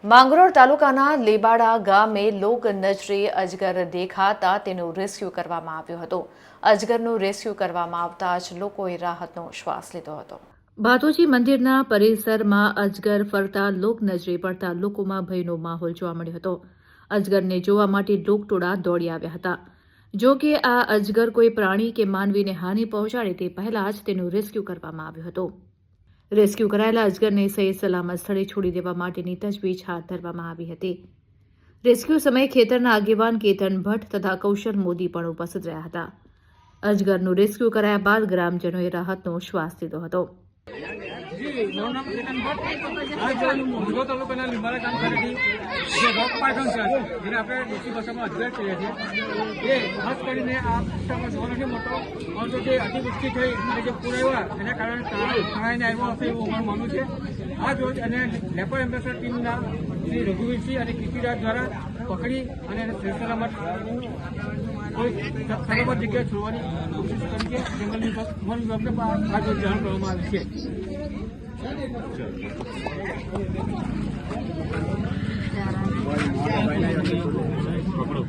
માંગરોળ તાલુકાના લેબાડા ગામે લોક નજરે અજગર દેખાતા તેનું રેસ્ક્યુ કરવામાં આવ્યું હતું। અજગરનું રેસ્ક્યુ કરવામાં આવતા જ લોકોએ રાહતનો શ્વાસ લીધો હતો। ભાતોજી મંદિરના પરિસરમાં અજગર ફરતા લોક નજરે પડતા લોકોમાં ભયનો માહોલ જોવા મળ્યો હતો। અજગરને જોવા માટે લોકટોળા દોડી આવ્યા હતા। જો કે આ અજગર કોઈ પ્રાણી કે માનવીને હાનિ પહોંચાડે તે પહેલા જ તેનું રેસ્ક્યુ કરવામાં આવ્યું હતું। રેસ્ક્યુ કરાયેલા અજગરને સહી સલામત સ્થળે છોડી દેવા માટેની તજવીજ હાથ ધરવામાં આવી હતી। રેસ્ક્યુ સમયે ખેતરના આગેવાન કેતન ભટ્ટ તથા કૌશલ મોદી પણ ઉપસ્થિત રહ્યા હતા। અજગરનું રેસ્ક્યુ કરાયા બાદ ગ્રામજનોએ રાહતનો શ્વાસ લીધો હતો। મારું નામ કેતન ભટ્ટ। આ મુંદ્રો તાલુકાના લીંબાડા ગામ ખાતેથી જે રોક પાયથન છે જેને આપણે દેશી ભાષામાં અજગર કહીએ છીએ એ ખાસ કરીને આ વિસ્તારમાં જોવા નથી મળતો, પરંતુ જે અતિવૃષ્ટિ થઈ અને જે પૂર આવ્યા એના કારણે તણાઈને આવ્યો હશે એવું અમારું માનવું છે। આ રોજ અને લેપર એમ્બેસેડર ટીમના શ્રી રઘુવીરસિંહ અને કીર્તિરાજ દ્વારા પકડી અને એને સલામત કોઈ સલામત જગ્યાએ છોડવાની કોશિશ કરી છે। જંગલની વન વિભાગને પણ આ રોજ જાણ કરવામાં આવી છે। પકડો।